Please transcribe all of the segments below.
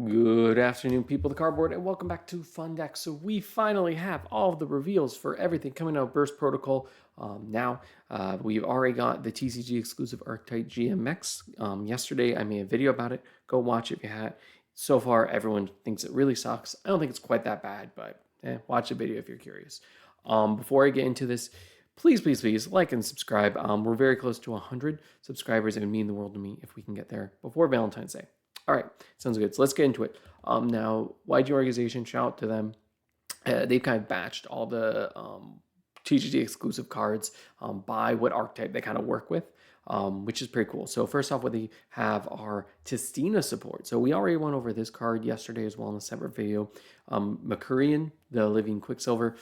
Good afternoon, people of the cardboard, and welcome back to Fun Deck. So we finally have all of the reveals for everything coming out of Burst Protocol. We've already got the TCG exclusive Archetype GMX. Yesterday I made a video about it. Go watch it if you had. So far, everyone thinks it really sucks. I don't think it's quite that bad, but watch the video if you're curious. Before I get into this, please like and subscribe. We're very close to 100 subscribers. It would mean the world to me if we can get there before Valentine's Day. All right, sounds good. So let's get into it. Now, YG Organization, shout out to them. They've kind of batched all the TCG exclusive cards by what archetype they kind of work with, which is pretty cool. So first off, what they have are Tistina support. So we already went over this card yesterday as well in a separate video. Mercurian, the Living Quicksilver.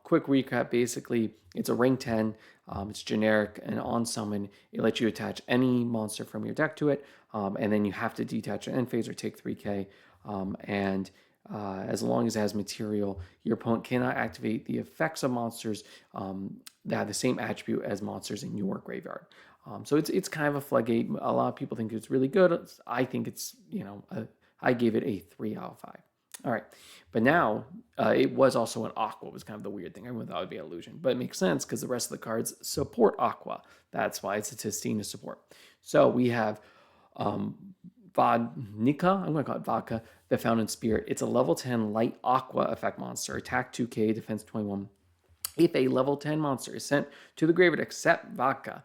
Quick recap, basically, it's a ring 10. It's generic, and on summon, it lets you attach any monster from your deck to it, and then you have to detach an end phase or take 3k. As long as it has material, your opponent cannot activate the effects of monsters that have the same attribute as monsters in your graveyard. So it's kind of a floodgate. A lot of people think it's really good. I think it's, I gave it a 3 out of 5. All right, but now it was also an Aqua, was kind of the weird thing. I thought it would be an illusion, but it makes sense because the rest of the cards support Aqua. That's why it's a Tistina support. So we have Vodnika, I'm going to call it Vodka, the Fountain Spirit. It's a level 10 light Aqua effect monster, attack 2k, defense 21. If a level 10 monster is sent to the graveyard except Vodka,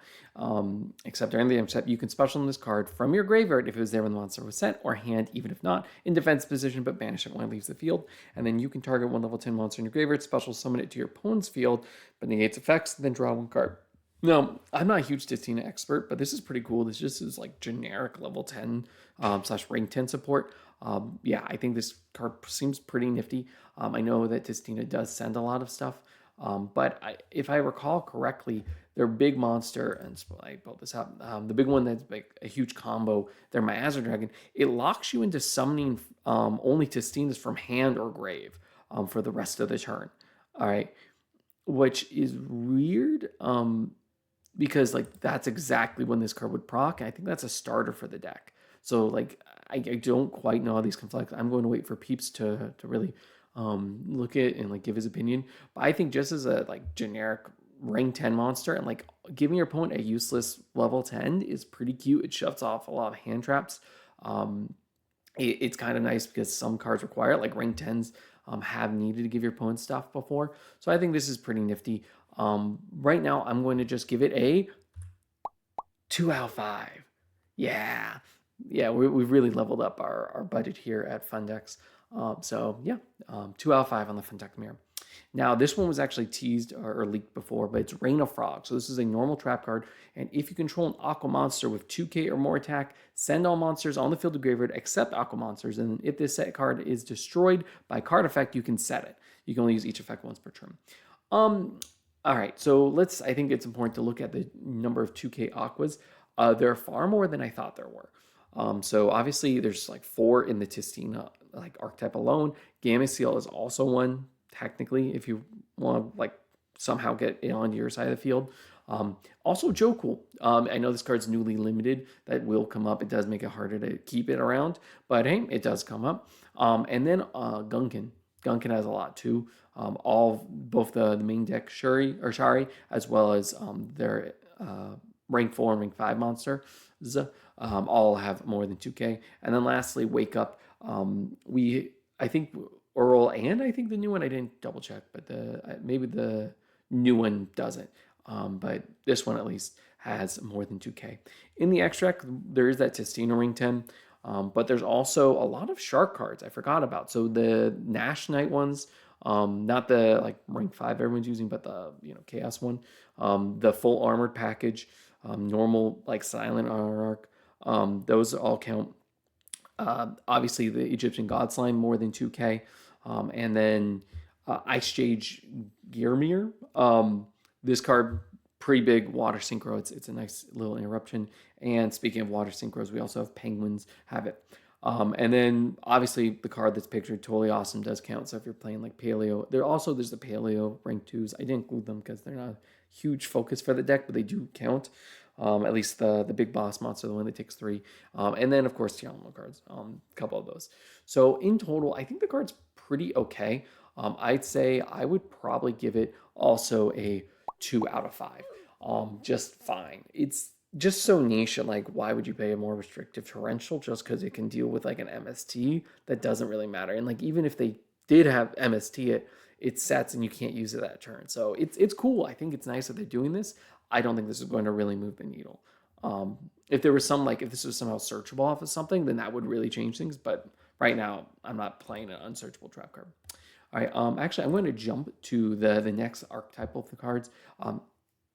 except you can special this card from your graveyard if it was there when the monster was sent, or hand, even if not, in defense position, but banish it when it leaves the field. And then you can target one level 10 monster in your graveyard, special summon it to your opponent's field, but negates effects, then draw one card. Now, I'm not a huge Tistina expert, but this is pretty cool. This just is like generic level 10 / ring 10 support. I think this card seems pretty nifty. I know that Tistina does send a lot of stuff. If I recall correctly, their big monster, and I built this up, the big one that's like a huge combo, they're Miasma Dragon. It locks you into summoning only Tistinas from hand or grave for the rest of the turn. All right, which is weird because like that's exactly when this card would proc. And I think that's a starter for the deck. So like I don't quite know how these conflict. I'm going to wait for Peeps to really look at and like give his opinion. But I think just as a like generic ring 10 monster and like giving your opponent a useless level 10 is pretty cute. It shuts off a lot of hand traps. It's kind of nice because some cards require it, like ring 10s have needed to give your opponent stuff before. So I think this is pretty nifty. Right now I'm going to just give it a 2 out of 5. Yeah, we've really leveled up our budget here at Fundex. 2 out of 5 on the phun-deck-o-meter. Now, this one was actually teased or leaked before, but it's Rain of Frogs. So this is a normal trap card, and if you control an Aqua monster with 2k or more attack, send all monsters on the field to graveyard except Aqua monsters, and if this set card is destroyed by card effect, you can set it. You can only use each effect once per turn. All right, so I think it's important to look at the number of 2k Aquas. There are far more than I thought there were. So obviously there's like 4 in the Tistina like archetype alone. Gamma Seal is also one, technically, if you want to like somehow get it onto your side of the field. Also Joe Cool. I know this card's newly limited. That will come up. It does make it harder to keep it around, but hey, it does come up. And then Gunkin. Gunkin has a lot too. Both the main deck Shari, as well as their rank 4 and rank 5 monster. All have more than 2k. And then lastly, Wake Up. I think Earl and I think the new one, I didn't double check, but maybe the new one doesn't. But this one at least has more than 2k. In the extract, there is that Tistina ring 10, but there's also a lot of shark cards I forgot about. So the Nash Knight ones, not the like rank 5 everyone's using, but the Chaos one, the full armored package, normal like silent arc. Those all count. Obviously, the Egyptian God Slime, more than 2k. And then Ice Stage Gearmere. This card, pretty big water synchro. It's a nice little interruption. And speaking of water synchros, we also have Penguins have it. And then obviously the card that's pictured, Totally Awesome, does count. So if you're playing like Paleo, there's the Paleo rank 2s. I didn't include them because they're not a huge focus for the deck, but they do count. At least the big boss monster, the one that takes 3. And then, of course, Tianmo cards, a couple of those. So in total, I think the card's pretty okay. I'd say I would probably give it also a 2 out of 5. Just fine. It's just so niche, and like, why would you pay a more restrictive torrential just because it can deal with like an MST? That doesn't really matter. And like, even if they did have MST it sets and you can't use it that turn. So it's cool. I think it's nice that they're doing this. I don't think this is going to really move the needle. If there was some like if this was somehow searchable off of something, then that would really change things. But right now, I'm not playing an unsearchable trap card. All right. Actually, I'm going to jump to the next archetype of the cards.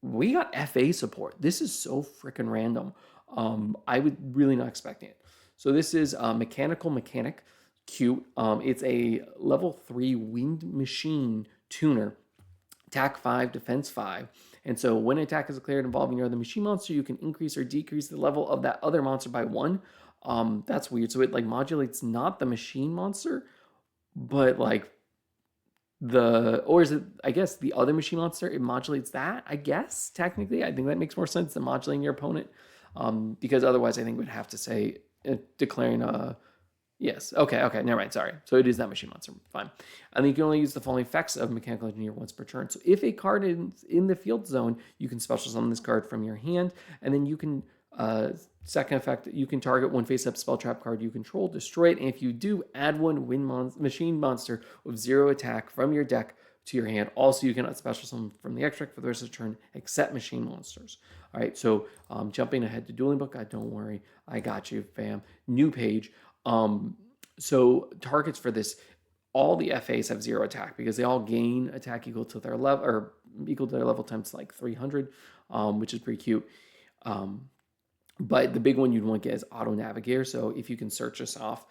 We got FA support. This is so freaking random. I would really not expecting it. So this is Mechanical Mechanic. Cute. It's a level 3 Wind Machine tuner. Attack 5, Defense 5. And so when an attack is declared involving your other machine monster, you can increase or decrease the level of that other monster by 1. That's weird. So it like modulates not the machine monster, but like or is it, I guess, the other machine monster, it modulates that, I guess, technically. I think that makes more sense than modulating your opponent, because otherwise I think we'd have to say declaring a, yes, okay, never mind, sorry. So it is that machine monster, fine. And then you can only use the following effects of Mechanical Engineer once per turn. So if a card is in the field zone, you can special summon this card from your hand, and then you can, second effect, you can target one face-up spell trap card you control, destroy it, and if you do, add one machine monster with 0 attack from your deck to your hand. Also, you cannot special summon from the extract for the rest of the turn, except machine monsters. All right, so jumping ahead to Dueling Book, don't worry, I got you, fam. New page. So targets for this, all the FAs have 0 attack because they all gain attack equal to their level, or equal to their level times like 300, which is pretty cute. But the big one you'd want to get is Auto Navigator. So if you can search this off,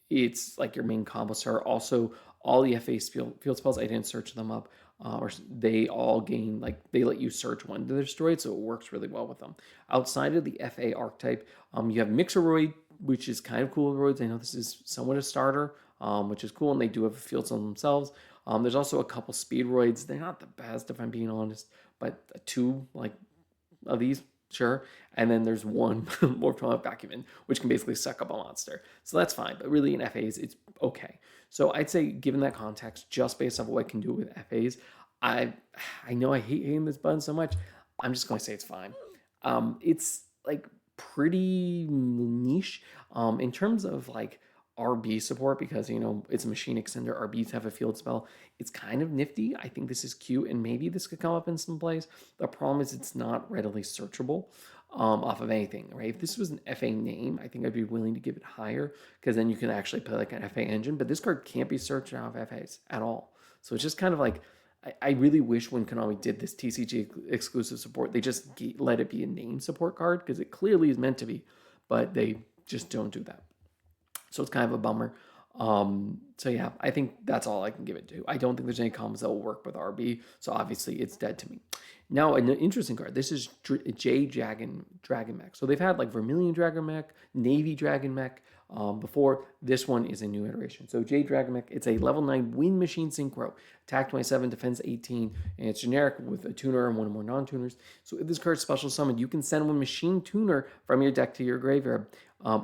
it's like your main combo star. Also, all the FA field spells, I didn't search them up, or they all gain, like, they let you search one to destroy it, so it works really well with them. Outside of the FA archetype, you have Mixeroid, which is kind of cool with roids. I know this is somewhat a starter, which is cool, and they do have fields on themselves. There's also a couple Speedroids. They're not the best, if I'm being honest, but 2 like of these, sure. And then there's one more Vacuum, which can basically suck up a monster. So that's fine. But really in FAs, it's okay. So I'd say, given that context, just based off what I can do with FAs, I know I hate hitting this button so much. I'm just going to say it's fine. It's like pretty niche in terms of like RB support, because it's a machine extender. RBs have a field spell. It's kind of nifty. I think this is cute, and maybe this could come up in some plays. The problem is it's not readily searchable off of anything, right? If this was an FA name, I think I'd be willing to give it higher, because then you can actually play like an FA engine. But this card can't be searched out of FAs at all. So it's just kind of like, I really wish when Konami did this TCG exclusive support, they just let it be a name support card, because it clearly is meant to be, but they just don't do that. So it's kind of a bummer. So yeah, I think that's all I can give it to. I don't think there's any combos that will work with RB, so obviously it's dead to me. Now, an interesting card. This is J Dragon Mech. So they've had like Vermilion Dragon Mech, Navy Dragon Mech before. This one is a new iteration. So J Dragon Mech, it's a level 9 Wind Machine Synchro. Attack 27, defense 18, and it's generic with a tuner and one or more non-tuners. So if this card's special summoned, you can send one machine tuner from your deck to your graveyard.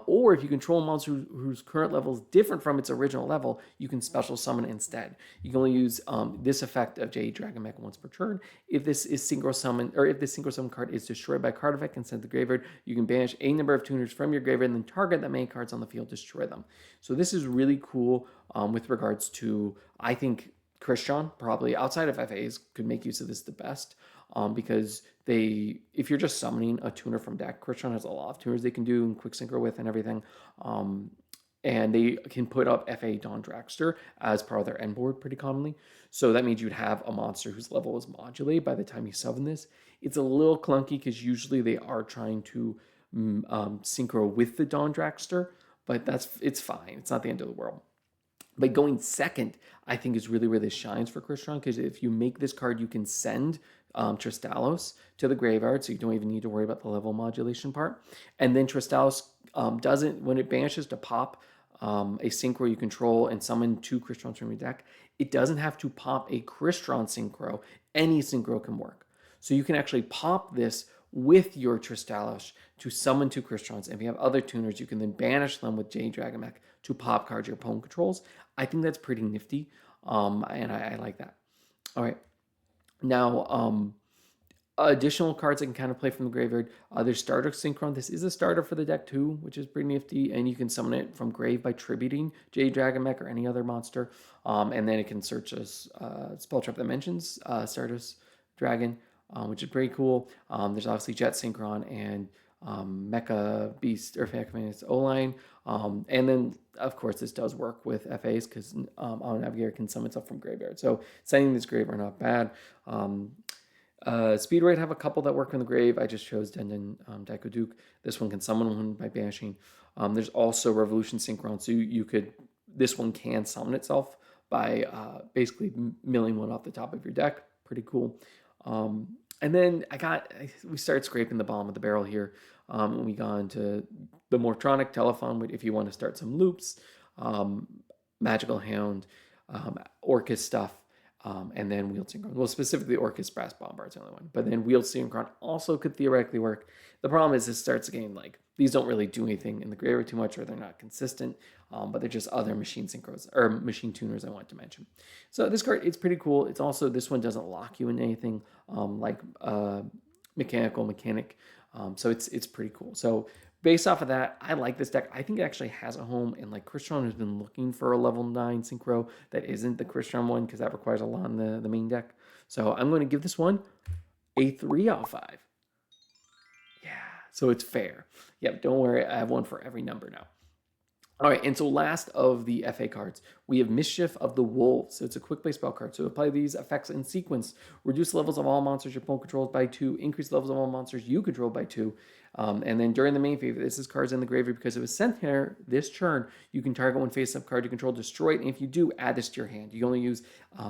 Or if you control a monster whose current level is different from its original level, you can special summon instead. You can only use this effect of J Dragon Mech once per turn. If this is synchro summon, or if this synchro summon card is destroyed by card effect and sent to the graveyard, you can banish a number of tuners from your graveyard and then target the main cards on the field, destroy them. So this is really cool with regards to, I think, Christian, probably outside of FAs, could make use of this the best. Because if you're just summoning a tuner from deck, Christian has a lot of tuners they can do and quick synchro with and everything. And they can put up FA Dawn Dragster as part of their end board pretty commonly. So that means you'd have a monster whose level is modulated by the time you summon this. It's a little clunky because usually they are trying to synchro with the Dawn Dragster, but it's fine. It's not the end of the world. But going second, I think, is really where this shines for Christian, because if you make this card, you can send Tristalos to the graveyard, so you don't even need to worry about the level modulation part. And then Tristalos doesn't, when it banishes to pop a synchro you control and summon 2 Christrons from your deck, it doesn't have to pop a Crystron synchro. Any synchro can work. So you can actually pop this with your Tristalish to summon 2 Crystons. And if you have other tuners, you can then banish them with Jade Dragon Mech to pop cards your opponent controls. I think that's pretty nifty, and I like that. All right. Now, additional cards I can kind of play from the graveyard. There's Starter Synchron. This is a starter for the deck too, which is pretty nifty. And you can summon it from grave by tributing Jade Dragon Mech or any other monster. And then it can search as spell trap that mentions Stardust Dragon, which is pretty cool. There's obviously Jet Synchron and Mecha Beast or Mecha O-Line. And then, of course, this does work with FAs because Auto Navigator can summon stuff from graveyard. So sending this grave are not bad. Speedway have a couple that work in the grave. I just chose Denden Daiko Duke. This one can summon one by banishing. There's also Revolution Synchron, so you could, this one can summon itself by basically milling one off the top of your deck. Pretty cool. And then we started scraping the bottom of the barrel here when we got into the Mortronic Telephone, if you want to start some loops, Magical Hound, Orcus stuff, and then Wheeled Synchron. Well, specifically Orcus Brass Bombard's the only one. But then Wheeled Synchron also could theoretically work. The problem is this starts getting like, these don't really do anything in the graveyard too much, or they're not consistent, but they're just other machine synchros, or machine tuners I wanted to mention. So this card, it's pretty cool. It's also, this one doesn't lock you in anything like Mechanic. So it's pretty cool. So based off of that, I like this deck. I think it actually has a home, and like Crystron has been looking for a level 9 synchro that isn't the Crystron one because that requires a lot in the main deck. So I'm going to give this one a 3 out of 5. Yeah, so it's fair. Yep, don't worry, I have one for every number now. All right, and so last of the FA cards, we have Mischief of the Wolves. So it's a quick play spell card. So apply these effects in sequence. Reduce levels of all monsters your opponent controls by 2. Increase levels of all monsters you control by 2. And then during the main phase, this is cards in the graveyard because it was sent here this turn. You can target one face-up card you control, destroy it, and if you do, add this to your hand. You only use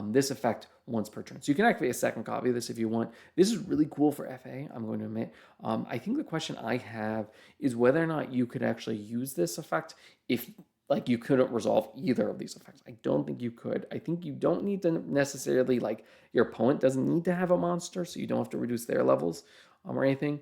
this effect once per turn. So you can activate a second copy of this if you want. This is really cool for FA, I'm going to admit. I think the question I have is whether or not you could actually use this effect if like you couldn't resolve either of these effects. I don't think you could. I think you don't need to necessarily, like, your opponent doesn't need to have a monster, so you don't have to reduce their levels or anything.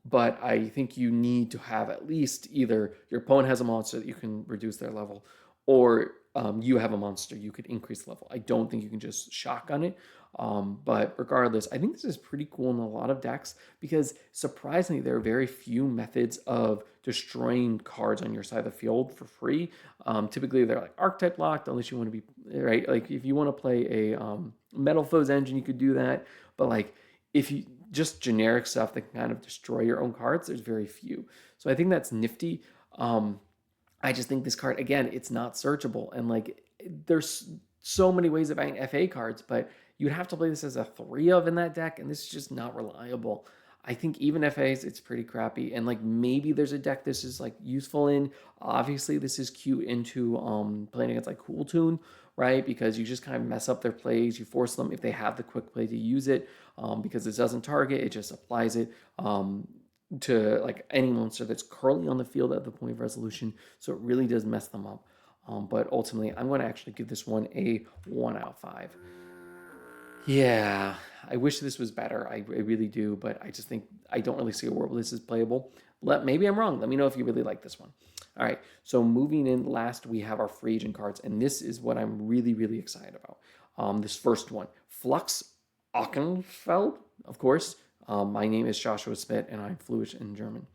But I think you need to have at least either your opponent has a monster that you can reduce their level, or you have a monster you could increase level. I don't think you can just shotgun it. But regardless, I think this is pretty cool in a lot of decks because surprisingly, there are very few methods of destroying cards on your side of the field for free. Typically, they're like archetype locked, unless you want to be, right? Like if you want to play a Metal Foes engine, you could do that. But like if you just generic stuff that can kind of destroy your own cards, there's very few. So I think that's nifty. I just think this card, again, it's not searchable. And like there's so many ways of buying FA cards, but you'd have to play this as a 3 of in that deck, and this is just not reliable. I think even FAs, it's pretty crappy. And like maybe there's a deck this is like useful in. Obviously, this is cute into playing against like Cool Tune, right? Because you just kind of mess up their plays. You force them, if they have the quick play, to use it because it doesn't target. It just applies it to like any monster that's currently on the field at the point of resolution. So it really does mess them up. But ultimately, I'm going to actually give this one a 1 out of 5. Yeah, I wish this was better. I really do, but I just think I don't really see a world where this is playable. Maybe I'm wrong. Let me know if you really like this one. All right, so moving in last, we have our free agent cards, and this is what I'm really, really excited about. This first one, Flux Ockenfeld, of course. My name is Joshua Smith, and I'm fluent in German.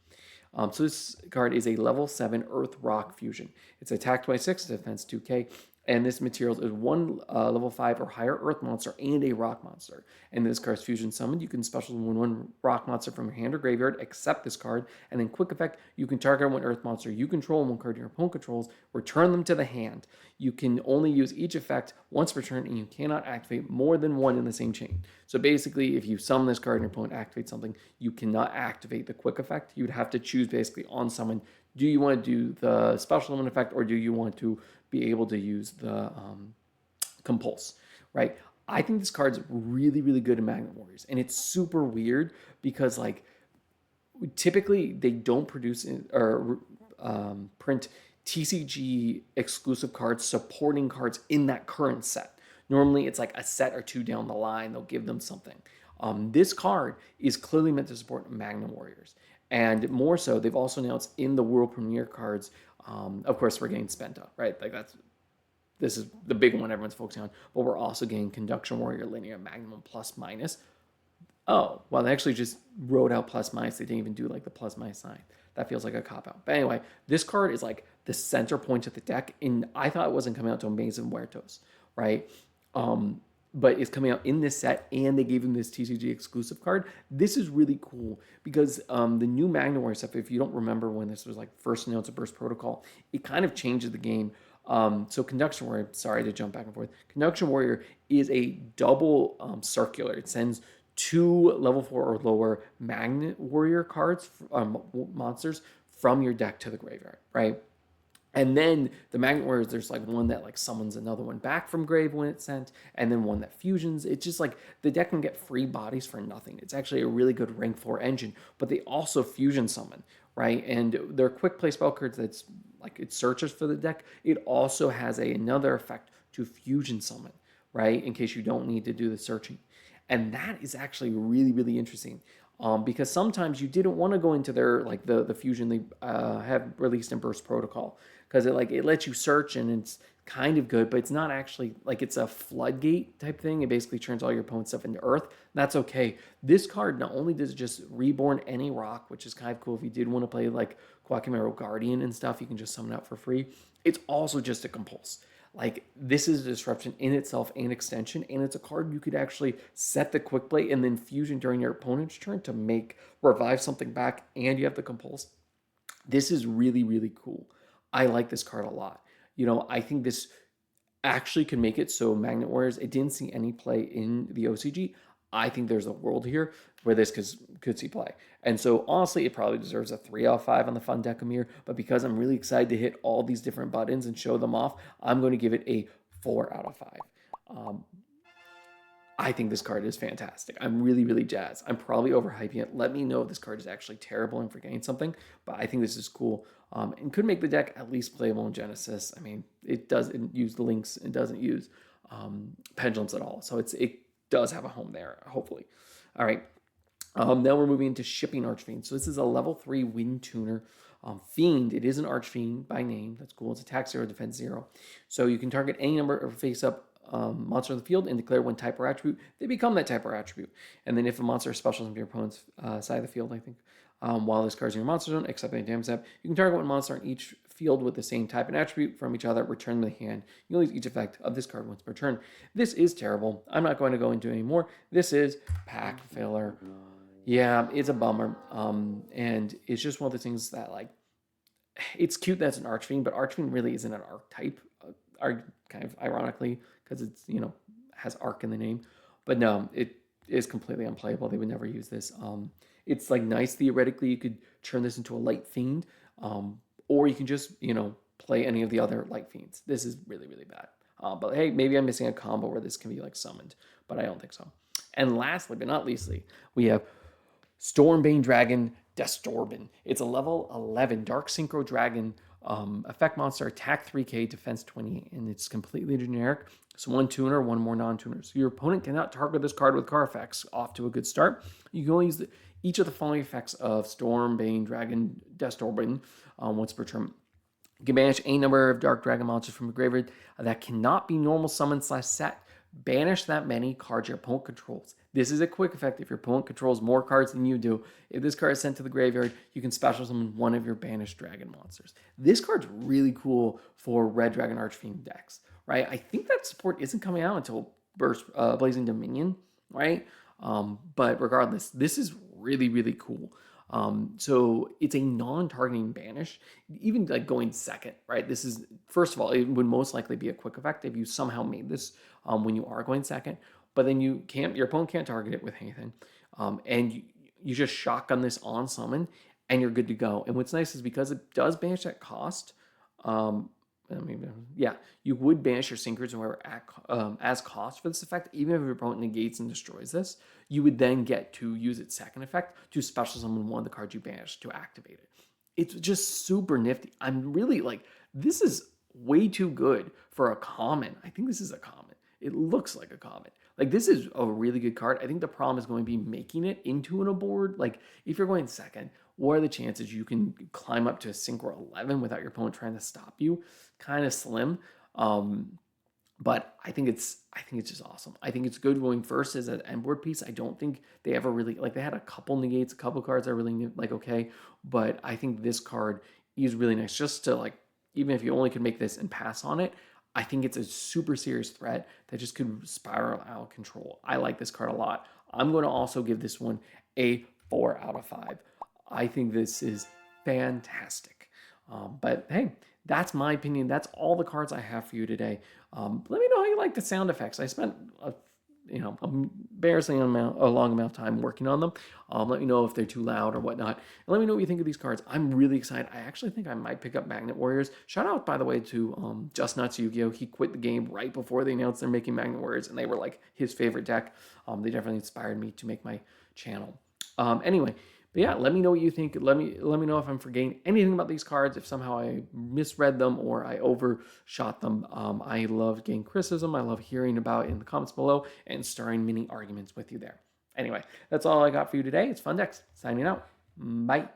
So this card is a level 7 Earth Rock Fusion. It's attack 26, defense 2k, and this material is one level 5 or higher Earth monster and a rock monster. And this card's fusion summoned, you can special summon one rock monster from your hand or graveyard, except this card, and then quick effect, you can target one Earth monster you control and one card your opponent controls, return them to the hand. You can only use each effect once per turn, and you cannot activate more than one in the same chain. So basically, if you summon this card and your opponent activates something, you cannot activate the quick effect. You'd have to choose basically on summon, do you want to do the special summon effect, or do you want to be able to use the compulse, right? I think this card's really, really good in Magnet Warriors, and it's super weird because like typically they don't produce or print TCG exclusive cards supporting cards in that current set. Normally it's like a set or two down the line, they'll give them something. This card is clearly meant to support Magnum Warriors. And more so, they've also announced in the World Premiere cards, of course, we're getting Spenta, right? Like this is the big one everyone's focusing on, but we're also getting Conduction Warrior Linear Magnum plus minus. Oh, well, they actually just wrote out plus minus. They didn't even do like the plus minus sign. That feels like a cop out. But anyway, this card is like the center point of the deck. And I thought it wasn't coming out to Amazing Muertos, right? But it's coming out in this set, and they gave him this TCG exclusive card. This is really cool because the new Magnum Warrior stuff, if you don't remember when this was like first announced at Burst Protocol, it kind of changes the game. So Conduction Warrior, sorry to jump back and forth. Conduction Warrior is a double circular. It sends 2 level 4 or lower Magnet Warrior cards, monsters, from your deck to the graveyard, right? And then the Magnet Warriors, there's like one that like summons another one back from grave when it's sent, and then one that fusions. It's just like the deck can get free bodies for nothing. It's actually a really good rank 4 engine, but they also fusion summon, right? And they're quick play spell cards that's like it searches for the deck. It also has another effect to fusion summon, right? In case you don't need to do the searching. And that is actually really, really interesting. Because sometimes you didn't want to go into their like the fusion they have released in Burst Protocol, because it lets you search and it's kind of good, but it's not actually like it's a floodgate type thing. It basically turns all your opponent's stuff into earth. That's okay. This card not only does it just reborn any rock, which is kind of cool if you did want to play like Quackimero Guardian and stuff, you can just summon out for free. It's also just a compulse. Like this is a disruption in itself and extension, and it's a card you could actually set the quick play and then fusion during your opponent's turn to make revive something back, and you have the compulse. This is really, really cool. I like this card a lot. I think this actually can make it so Magnet Warriors, it didn't see any play in the OCG. I think there's a world here where this could see play. And so honestly, it probably deserves a 3 out of 5 on the phun-deck-o-meter, but because I'm really excited to hit all these different buttons and show them off, I'm going to give it a 4 out of 5. I think this card is fantastic. I'm really, really jazzed. I'm probably overhyping it. Let me know if this card is actually terrible and forgetting something, but I think this is cool and could make the deck at least playable in Genesis. I mean, it doesn't use the links. It doesn't use pendulums at all. So it does have a home there, hopefully. All right. Now we're moving into Shipping Archfiend. So this is a level 3 Wind Tuner. Fiend, it is an Archfiend by name. That's cool. It's attack 0, defense 0. So you can target any number of face-up monster in the field and declare one type or attribute. They become that type or attribute. And then if a monster is special from your opponent's side of the field, I think, while this card's in your monster zone, except any damage step, you can target one monster on each field with the same type and attribute from each other, return them to the hand. You use each effect of this card once per turn. This is terrible. I'm not going to go into it anymore. This is pack filler. Yeah, it's a bummer. And it's just one of the things that, like, it's cute that it's an Archfiend, but Archfiend really isn't an archetype, kind of ironically, because it's, has arc in the name. But no, it is completely unplayable. They would never use this. It's like nice theoretically. You could turn this into a light fiend, or you can just, play any of the other light fiends. This is really, really bad. But hey, maybe I'm missing a combo where this can be like summoned, but I don't think so. And lastly, but not leastly, we have Stormbane Dragon Destorbin. It's a level 11 Dark Synchro Dragon effect monster, attack 3k, defense 20, and it's completely generic. So 1 tuner, 1 more non-tuner. So your opponent cannot target this card with card effects. Off to a good start. You can only use each of the following effects of Stormbane Dragon Destorbin once per turn. You can banish any number of Dark Dragon monsters from the graveyard that cannot be normal summon/set. Banish that many cards your opponent controls. This is a quick effect if your opponent controls more cards than you do. If this card is sent to the graveyard, you can special summon one of your banished dragon monsters. This card's really cool for Red Dragon Archfiend decks, right? I think that support isn't coming out until Blazing Dominion, right? But regardless, this is really, really cool. So it's a non-targeting banish, even like going second, right? This is, first of all, it would most likely be a quick effect if you somehow made this when you are going second, but then your opponent can't target it with anything. And you just shotgun this on summon and you're good to go. And what's nice is because it does banish at cost, you would banish your Syncers as cost for this effect. Even if your opponent negates and destroys this, you would then get to use its second effect to special summon one of the cards you banished to activate it. It's just super nifty. I'm really like, this is way too good for a common. I think this is a common. It looks like a comet. Like, this is a really good card. I think the problem is going to be making it into a board. Like, if you're going second, what are the chances you can climb up to a synchro 11 without your opponent trying to stop you? Kind of slim. But I think it's just awesome. I think it's good going first as an end board piece. I don't think they ever really, like, they had a couple negates, a couple cards I really like, okay, but I think this card is really nice just to, like, even if you only could make this and pass on it, I think it's a super serious threat that just could spiral out of control. I like this card a lot. I'm going to also give this one a 4 out of 5. I think this is fantastic. But hey, that's my opinion. That's all the cards I have for you today. Let me know how you like the sound effects. I spent a embarrassing a long amount of time working on them. Let me know if they're too loud or whatnot. And let me know what you think of these cards. I'm really excited. I actually think I might pick up Magnet Warriors. Shout out, by the way, to Just Nuts Yugioh. He quit the game right before they announced they're making Magnet Warriors, and they were like his favorite deck. They definitely inspired me to make my channel. Anyway, but yeah, let me know what you think. Let me know if I'm forgetting anything about these cards, if somehow I misread them or I overshot them. I love getting criticism. I love hearing about it in the comments below and starting mini arguments with you there. Anyway, that's all I got for you today. It's phun-deck signing out. Bye.